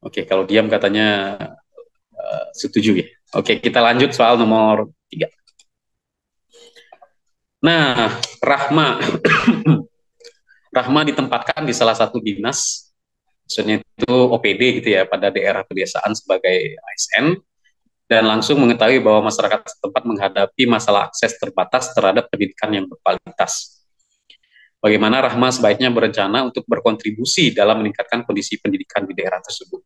Oke, kalau diam katanya setuju ya. Oke, kita lanjut soal nomor 3. Nah, Rahma. Rahma ditempatkan di salah satu dinas, maksudnya itu OPD gitu ya, pada daerah pedesaan sebagai ASN, dan langsung mengetahui bahwa masyarakat setempat menghadapi masalah akses terbatas terhadap pendidikan yang berkualitas. Bagaimana Rahma sebaiknya berencana untuk berkontribusi dalam meningkatkan kondisi pendidikan di daerah tersebut?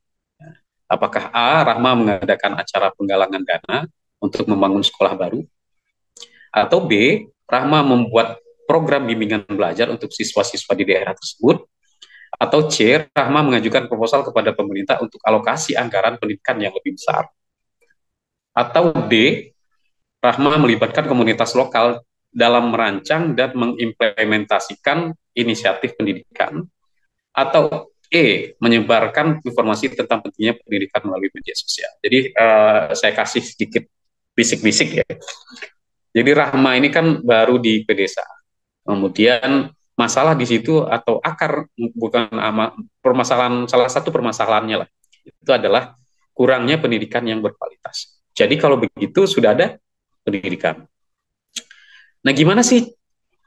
Apakah A. Rahma mengadakan acara penggalangan dana untuk membangun sekolah baru, atau B. Rahma membuat program bimbingan belajar untuk siswa-siswa di daerah tersebut, atau C. Rahma mengajukan proposal kepada pemerintah untuk alokasi anggaran pendidikan yang lebih besar, atau D. Rahma melibatkan komunitas lokal dalam merancang dan mengimplementasikan inisiatif pendidikan, atau E. Menyebarkan informasi tentang pentingnya pendidikan melalui media sosial. Jadi saya kasih sedikit bisik-bisik ya. Jadi Rahma ini kan baru di pedesa. Kemudian masalah di situ atau akar, bukan permasalahan, salah satu permasalahannya lah, itu adalah kurangnya pendidikan yang berkualitas. Jadi kalau begitu sudah ada pendidikan. Nah, gimana sih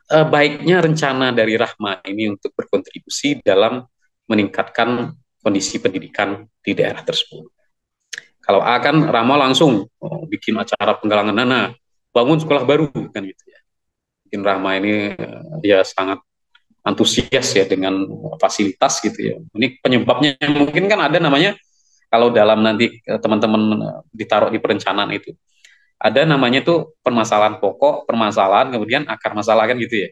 baiknya rencana dari Rahma ini untuk berkontribusi dalam meningkatkan kondisi pendidikan di daerah tersebut? Kalau A kan Rahma langsung bikin acara penggalangan dana, bangun sekolah baru kan gitu ya. Mungkin Rahma ini dia sangat antusias ya dengan fasilitas gitu ya. Ini penyebabnya mungkin kan ada namanya, kalau dalam nanti teman-teman ditaruh di perencanaan itu, ada namanya tuh permasalahan pokok, permasalahan, kemudian akar masalah kan gitu ya.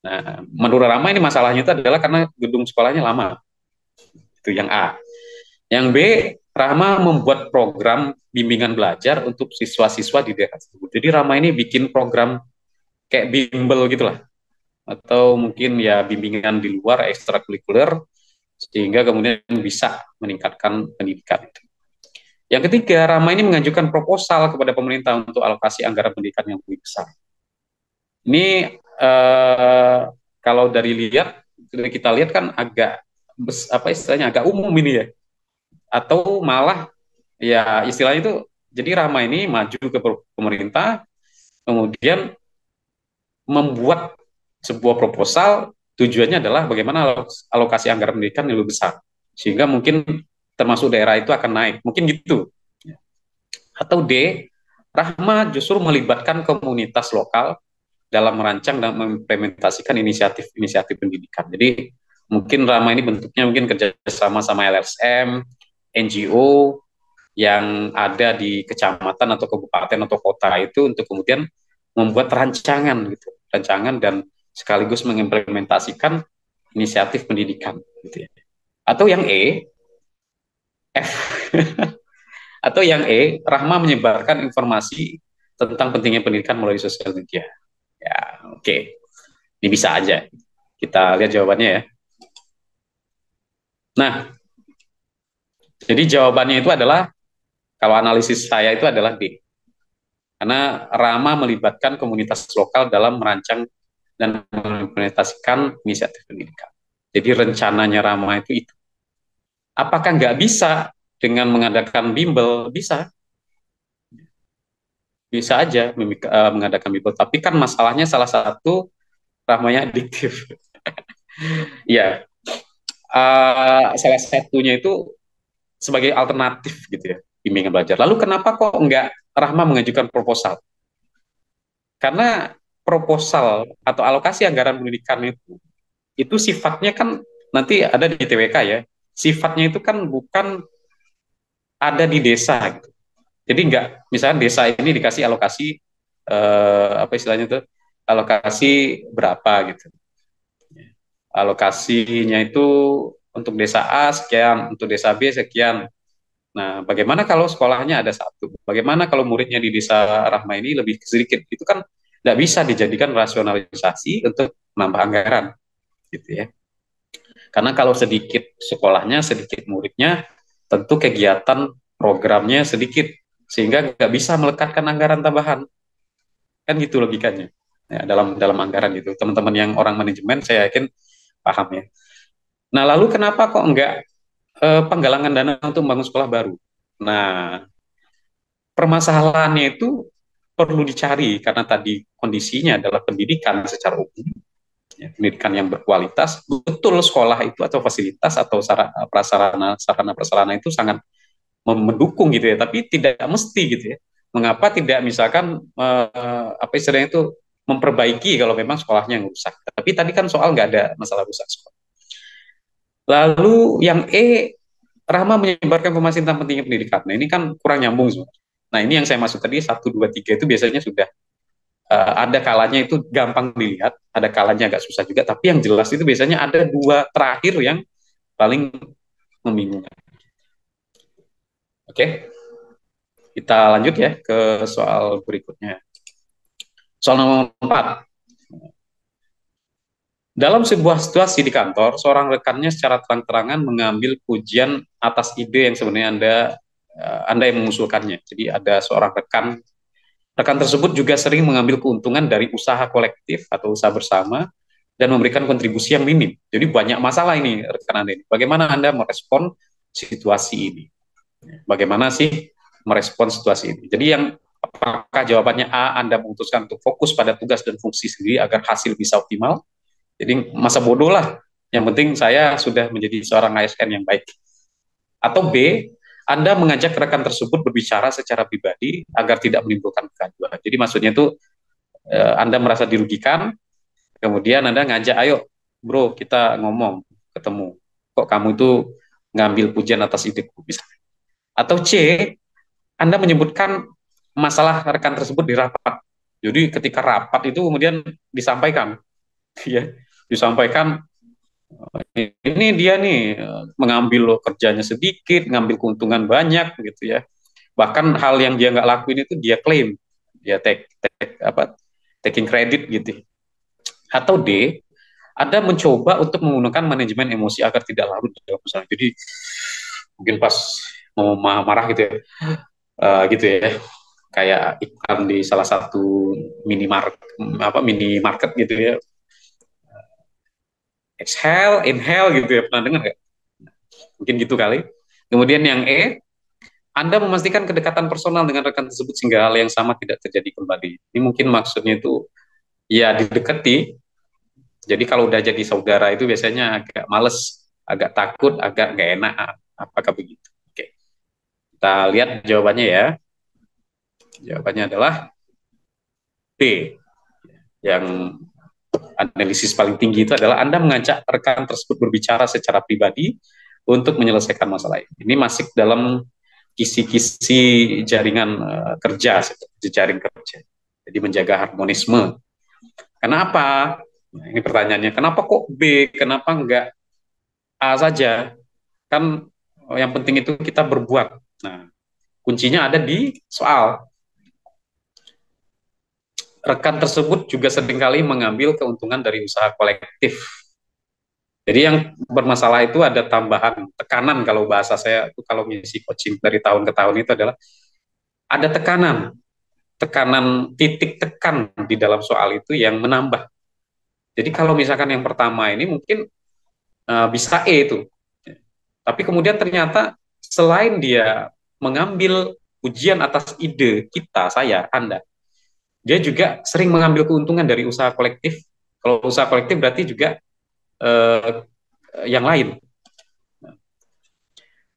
Nah, menurut Rama ini masalahnya itu adalah karena gedung sekolahnya lama. Itu yang A. Yang B, Rama membuat program bimbingan belajar untuk siswa-siswa di daerah tersebut. Jadi Rama ini bikin program kayak bimbel gitulah, atau mungkin ya bimbingan di luar ekstrakurikuler, sehingga kemudian bisa meningkatkan pendidikan itu. Yang ketiga, Rama ini mengajukan proposal kepada pemerintah untuk alokasi anggaran pendidikan yang lebih besar. Ini eh, kalau kita lihat kan agak apa istilahnya, agak umum ini ya, atau malah ya istilahnya itu, jadi Rama ini maju ke pemerintah, kemudian membuat sebuah proposal, tujuannya adalah bagaimana alokasi anggaran pendidikan yang lebih besar, sehingga mungkin termasuk daerah itu akan naik, mungkin gitu. Atau D, Rahma justru melibatkan komunitas lokal dalam merancang dan mengimplementasikan inisiatif-inisiatif pendidikan. Jadi mungkin Rama ini bentuknya mungkin kerjasama sama LSM, NGO yang ada di kecamatan atau kabupaten atau kota itu, untuk kemudian membuat rancangan gitu, rancangan dan sekaligus mengimplementasikan inisiatif pendidikan gitu ya. Atau yang F, atau yang Rahma menyebarkan informasi tentang pentingnya pendidikan melalui sosial media. Ya, oke. Okay. Ini bisa aja. Kita lihat jawabannya ya. Nah, jadi jawabannya itu adalah, kalau analisis saya itu adalah D. Karena Rama melibatkan komunitas lokal dalam merancang dan mengimplementasikan inisiatif pendidikan. Jadi rencananya Rama itu. Apakah nggak bisa dengan mengadakan bimbel? Bisa. Bisa aja mengadakan bimbel. Tapi kan masalahnya salah satu, Ramanya adiktif. Ya, salah satunya itu sebagai alternatif gitu ya, bimbingan belajar. Lalu kenapa kok enggak Rahma mengajukan proposal? Karena proposal atau alokasi anggaran pendidikan itu sifatnya kan nanti ada di TWK ya. Sifatnya itu kan bukan ada di desa gitu. Jadi enggak, misalnya desa ini dikasih alokasi apa istilahnya itu, alokasi berapa gitu. Alokasinya itu untuk desa A sekian, untuk desa B sekian. Nah, bagaimana kalau sekolahnya ada satu? Bagaimana kalau muridnya di desa Rahma ini lebih sedikit? Itu kan tidak bisa dijadikan rasionalisasi untuk menambah anggaran, gitu ya. Karena kalau sedikit sekolahnya, sedikit muridnya, tentu kegiatan programnya sedikit, sehingga nggak bisa melekatkan anggaran tambahan. Kan gitu logikanya. Ya, dalam anggaran gitu. Teman-teman yang orang manajemen saya yakin paham ya. Nah, lalu kenapa kok enggak penggalangan dana untuk membangun sekolah baru. Nah, permasalahannya itu perlu dicari karena tadi kondisinya adalah pendidikan secara umum, ya, pendidikan yang berkualitas. Betul sekolah itu atau fasilitas atau sarana prasarana itu sangat mendukung gitu ya, tapi tidak mesti gitu ya. Mengapa tidak misalkan apa istilahnya itu memperbaiki kalau memang sekolahnya yang rusak. Tapi tadi kan soal nggak ada masalah rusak sekolah. Lalu yang Rahma menyebarkan informasi tentang pentingnya pendidikan. Nah ini kan kurang nyambung sebenarnya. Nah ini yang saya maksud tadi 1, 2, 3 itu biasanya sudah ada kalanya itu gampang dilihat, ada kalanya agak susah juga. Tapi yang jelas itu biasanya ada dua terakhir yang paling membingungkan. Oke, kita lanjut ya ke soal berikutnya. Soal nomor 4. Dalam sebuah situasi di kantor, seorang rekannya secara terang-terangan mengambil pujian atas ide yang sebenarnya Anda yang mengusulkannya. Jadi ada seorang rekan tersebut juga sering mengambil keuntungan dari usaha kolektif atau usaha bersama dan memberikan kontribusi yang minim. Jadi banyak masalah ini rekan Anda ini. Bagaimana Anda merespon situasi ini? Bagaimana sih merespon situasi ini? Jadi yang apakah jawabannya A, Anda memutuskan untuk fokus pada tugas dan fungsi sendiri agar hasil bisa optimal? Jadi masa bodoh lah. Yang penting saya sudah menjadi seorang ASN yang baik. Atau B, Anda mengajak rekan tersebut berbicara secara pribadi agar tidak menimbulkan kegaduhan. Jadi maksudnya itu Anda merasa dirugikan, kemudian Anda ngajak, ayo bro kita ngomong, ketemu. Kok kamu itu ngambil pujian atas ideku misalnya. Atau C, Anda menyebutkan masalah rekan tersebut di rapat. Jadi ketika rapat itu kemudian disampaikan, ya, disampaikan ini dia nih mengambil kerjanya sedikit, ngambil keuntungan banyak gitu ya. Bahkan hal yang dia nggak lakuin itu dia klaim, dia taking credit gitu. Atau D, Anda mencoba untuk menggunakan manajemen emosi agar tidak larut dalam usaha. Jadi mungkin pas mau marah gitu ya, gitu ya, kayak iklan di salah satu minimarket gitu ya, exhale, inhale gitu ya, pernah dengar nggak? Mungkin gitu kali. Kemudian yang Anda memastikan kedekatan personal dengan rekan tersebut sehingga hal yang sama tidak terjadi kembali. Ini mungkin maksudnya itu ya didekati. Jadi kalau udah jadi saudara itu biasanya agak males, agak takut, agak nggak enak. Apakah begitu? Oke, kita lihat jawabannya ya. Jawabannya adalah B. Yang analisis paling tinggi itu adalah Anda mengajak rekan tersebut berbicara secara pribadi untuk menyelesaikan masalah ini. Ini masih dalam kisi-kisi jaringan kerja, jejaring kerja. Jadi menjaga harmonisme. Kenapa? Nah, ini pertanyaannya. Kenapa kok B? Kenapa enggak A saja? Kan yang penting itu kita berbuat. Nah, kuncinya ada di soal. Rekan tersebut juga seringkali mengambil keuntungan dari usaha kolektif. Jadi yang bermasalah itu ada tambahan tekanan, kalau bahasa saya itu kalau ngisi coaching dari tahun ke tahun itu adalah ada tekanan titik tekan di dalam soal itu yang menambah. Jadi kalau misalkan yang pertama ini mungkin bisa E itu, tapi kemudian ternyata selain dia mengambil ujian atas ide kita, saya, Anda, dia juga sering mengambil keuntungan dari usaha kolektif. Kalau usaha kolektif berarti juga eh, yang lain.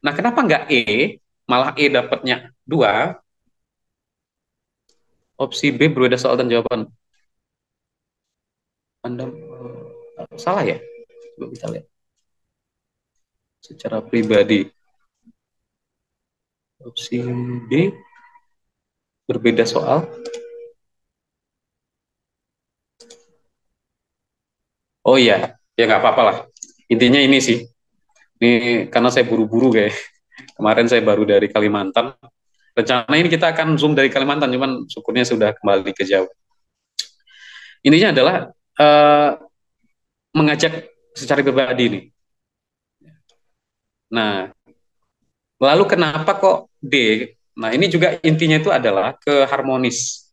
Nah, kenapa nggak E? Malah E dapatnya 2. Opsi B berbeda soal dan jawaban. Anda salah ya? Coba kita lihat. Secara pribadi. Opsi B berbeda soal. Oh iya, ya nggak apa-apa lah. Intinya ini sih. Ini karena saya buru-buru kayak. Kemarin saya baru dari Kalimantan. Rencana ini kita akan zoom dari Kalimantan, cuman syukurnya sudah kembali ke Jawa. Intinya adalah uh, mengajak secara pribadi nih. Nah, lalu kenapa kok D? Nah, ini juga intinya itu adalah ke harmonis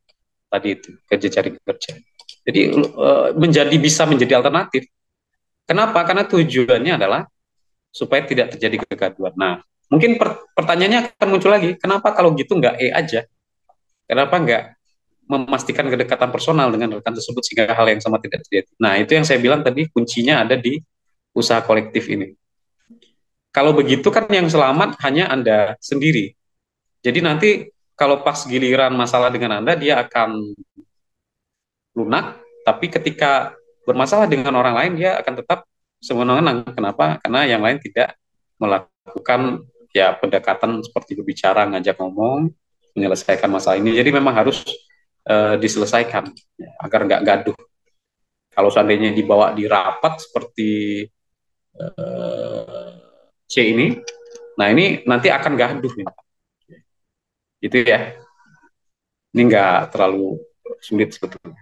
tadi itu, ke jejaring kerja. Jadi bisa menjadi alternatif. Kenapa? Karena tujuannya adalah supaya tidak terjadi kegaduhan. Nah, mungkin pertanyaannya akan muncul lagi, kenapa kalau gitu nggak aja? Kenapa nggak memastikan kedekatan personal dengan rekan tersebut sehingga hal yang sama tidak terjadi? Nah, itu yang saya bilang tadi, kuncinya ada di usaha kolektif ini. Kalau begitu kan yang selamat hanya Anda sendiri. Jadi nanti kalau pas giliran masalah dengan Anda, dia akan lunak, tapi ketika bermasalah dengan orang lain, dia akan tetap sewenang-wenang. Kenapa? Karena yang lain tidak melakukan ya pendekatan seperti berbicara, ngajak ngomong, menyelesaikan masalah ini. Jadi memang harus diselesaikan ya, agar nggak gaduh. Kalau seandainya dibawa di rapat seperti C ini, nah ini nanti akan gaduh. Ya. Itu ya, ini nggak terlalu sulit sebetulnya.